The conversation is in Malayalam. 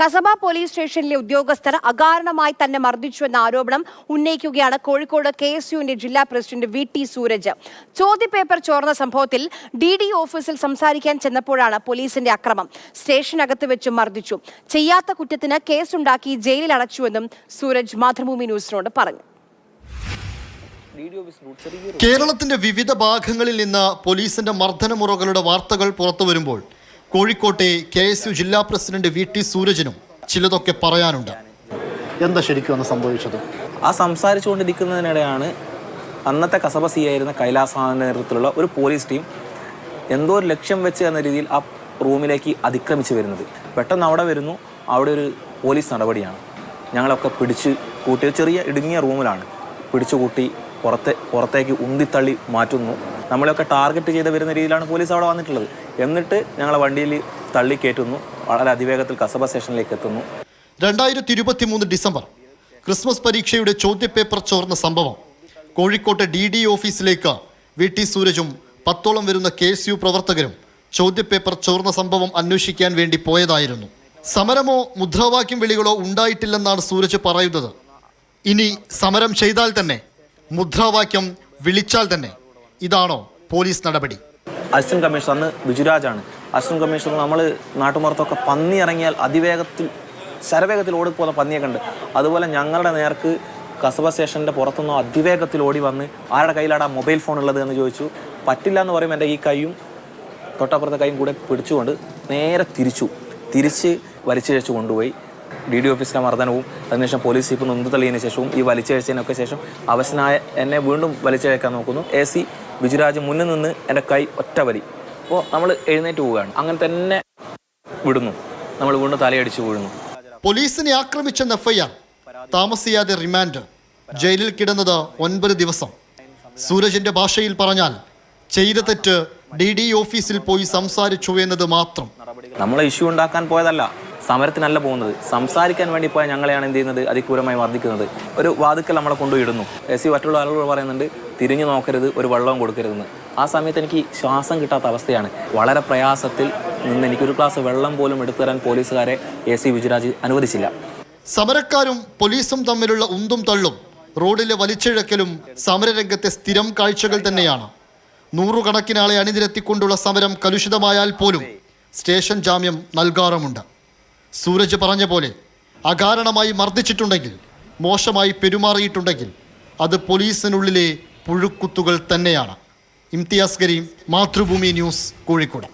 കസബ പോലീസ് സ്റ്റേഷനിലെ ഉദ്യോഗസ്ഥർ അകാരണമായി തന്നെ മർദ്ദിച്ചുവെന്ന ആരോപണം ഉന്നയിക്കുകയാണ് കോഴിക്കോട് KSUവിന്റെ ജില്ലാ പ്രസിഡന്റ് VT സൂരജ്. ചോദ്യപേപ്പർ ചോർന്ന സംഭവത്തിൽ DD ഓഫീസിൽ സംസാരിക്കാൻ ചെന്നപ്പോഴാണ് പോലീസിന്റെ അക്രമം. സ്റ്റേഷനകത്ത് വെച്ച് മർദ്ദിച്ചു. ചെയ്യാത്ത കുറ്റത്തിന് കേസുണ്ടാക്കി ജയിലിൽ അടച്ചുവെന്നും സൂരജ് മാതൃഭൂമി ന്യൂസിനോട് പറഞ്ഞു. കേരളത്തിന്റെ വിവിധ ഭാഗങ്ങളിൽ നിന്ന് പോലീസിന്റെ മർദ്ദനമുറകളുടെ വാർത്തകൾ പുറത്തു വരുമ്പോൾ കോഴിക്കോട്ടെ KSU ജില്ലാ പ്രസിഡന്റ് VT സൂരജിനും ചിലതൊക്കെ പറയാനുണ്ട്. എന്താ ശരിക്കും അന്ന് സംഭവിച്ചത്? ആ സംസാരിച്ചുകൊണ്ടിരിക്കുന്നതിനിടെയാണ് അന്നത്തെ കസബ സി ആയിരുന്ന കൈലാസാന്റെ നേതൃത്വത്തിലുള്ള ഒരു പോലീസ് ടീം എന്തോ ഒരു ലക്ഷ്യം വെച്ച് എന്ന രീതിയിൽ ആ റൂമിലേക്ക് അതിക്രമിച്ച് വരുന്നത്. പെട്ടെന്ന് അവിടെ വരുന്നു. അവിടെ ഒരു പോലീസ് നടപടിയാണ്. ഞങ്ങളൊക്കെ പിടിച്ച് കൂട്ടി, ചെറിയ ഇടുങ്ങിയ റൂമിലാണ് പിടിച്ചുകൂട്ടി പുറത്തേക്ക് ഉന്തിത്തള്ളി മാറ്റുന്നു. നമ്മളെയൊക്കെ ടാർഗറ്റ് ചെയ്ത് വരുന്ന രീതിയിലാണ് പോലീസ് അവിടെ വന്നിട്ടുള്ളത്. എന്നിട്ട് ഞങ്ങളെ വണ്ടിയിൽ തള്ളി കയറ്റുന്നു. വളരെ അതിവേഗത്തിൽ കസബ സ്റ്റേഷനിലേക്ക് എത്തുന്നു. 2023 ഡിസംബർ ക്രിസ്മസ് പരീക്ഷയുടെ ചോദ്യപേപ്പർ ചോർന്ന സംഭവം കോഴിക്കോട്ടെ DD ഓഫീസിലേക്ക് VT സൂരജും 10ഓളം വരുന്ന KSU പ്രവർത്തകരും ചോദ്യപേപ്പർ ചോർന്ന സംഭവം അന്വേഷിക്കാൻ വേണ്ടി പോയതായിരുന്നു. സമരമോ മുദ്രാവാക്യം വിളികളോ ഉണ്ടായിട്ടില്ലെന്നാണ് സൂരജ് പറയുന്നത്. ഇനി സമരം ചെയ്താൽ തന്നെ, മുദ്രാവാക്യം വിളിച്ചാൽ തന്നെ, ഇതാണോ പോലീസ് നടപടി? അസിസ്റ്റന്റ് കമ്മീഷണർ അന്ന് ബിജുരാജാണ്. അസിസ്റ്റന്റ് കമ്മീഷണർ നമ്മൾ നാട്ടുമ്പുറത്തൊക്കെ പന്നി ഇറങ്ങിയാൽ അതിവേഗത്തിൽ ശരവേഗത്തിൽ ഓടിപ്പോകുന്ന പന്നിയൊക്കെ ഉണ്ട്. അതുപോലെ ഞങ്ങളുടെ നേർക്ക് കസബ സ്റ്റേഷൻ്റെ പുറത്തുനിന്നോ അതിവേഗത്തിൽ ഓടി വന്ന് ആരുടെ കയ്യിലാണ് ആ മൊബൈൽ ഫോൺ ഉള്ളത് എന്ന് ചോദിച്ചു. പറ്റില്ല എന്ന് പറയുമ്പോൾ എൻ്റെ ഈ കൈയും തൊട്ടപ്പുറത്തെ കൈയും കൂടെ പിടിച്ചുകൊണ്ട് നേരെ തിരിച്ച് വലിച്ചിഴച്ച് കൊണ്ടുപോയി. DD ഓഫീസിലെ മർദ്ദനവും അതിനുശേഷം പോലീസ് ജീപ്പ് നൊന്ത് തള്ളിയതിനു ശേഷവും ഈ വലിച്ചഴച്ചതിനൊക്കെ ശേഷം അവശനായ എന്നെ വീണ്ടും വലിച്ചഴക്കാൻ നോക്കുന്നു. AC ബിജുരാജ് മുന്നിൽ നിന്ന് എൻ്റെ കൈ ഒറ്റ വലി. അപ്പോൾ നമ്മൾ എഴുന്നേറ്റ് പോവുകയാണ്. അങ്ങനെ തന്നെ വിടുന്നു. നമ്മൾ വീണ്ടും തലയടിച്ച് വീഴുന്നു. പോലീസിനെ ആക്രമിച്ചെന്ന FIR, താമസിയാതെ റിമാൻഡ്. ജയിലിൽ കിടന്നത് 9 ദിവസം. സൂരജിന്റെ ഭാഷയിൽ പറഞ്ഞാൽ ചെയ്ത തെറ്റ് DD ഓഫീസിൽ പോയി സംസാരിച്ചു എന്നത് മാത്രം. നമ്മളെ ഇഷ്യൂ ഉണ്ടാക്കാൻ പോയതല്ല, സമരത്തിനല്ല പോകുന്നത്. സംസാരിക്കാൻ വേണ്ടി പോയാൽ ഞങ്ങളെയാണ് എന്ത് ചെയ്യുന്നത്, അതിക്രൂരമായി മർദ്ദിക്കുന്നത്. ഒരു വാതുക്കൽ നമ്മളെ കൊണ്ടുപോയിടുന്നു. AC മറ്റുള്ള ആളുകൾ പറയുന്നുണ്ട് തിരിഞ്ഞു നോക്കരുത്, ഒരു വെള്ളവും കൊടുക്കരുതെന്ന്. ആ സമയത്ത് എനിക്ക് ശ്വാസം കിട്ടാത്ത അവസ്ഥയാണ്. വളരെ പ്രയാസത്തിൽ നിന്ന് എനിക്കൊരു ഗ്ലാസ് വെള്ളം പോലും എടുത്തു തരാൻ പോലീസുകാരെ AC ബിജുരാജ് അനുവദിച്ചില്ല. സമരക്കാരും പോലീസും തമ്മിലുള്ള ഉന്തും തള്ളും, റോഡിലെ വലിച്ചിഴക്കലും സമരരംഗത്തെ സ്ഥിരം കാഴ്ചകൾ തന്നെയാണ്. നൂറുകണക്കിന് ആളെ അണിനിരത്തിക്കൊണ്ടുള്ള സമരം കലുഷിതമായാൽ പോലും സ്റ്റേഷൻ ജാമ്യം നൽകാറുമുണ്ട്. സൂരജ് പറഞ്ഞ പോലെ അകാരണമായി മർദ്ദിച്ചിട്ടുണ്ടെങ്കിൽ, മോശമായി പെരുമാറിയിട്ടുണ്ടെങ്കിൽ അത് പോലീസിനുള്ളിലെ പുഴുക്കുത്തുകൾ തന്നെയാണ്. ഇംതിയാസ് കരീം, മാതൃഭൂമി ന്യൂസ്, കോഴിക്കോട്.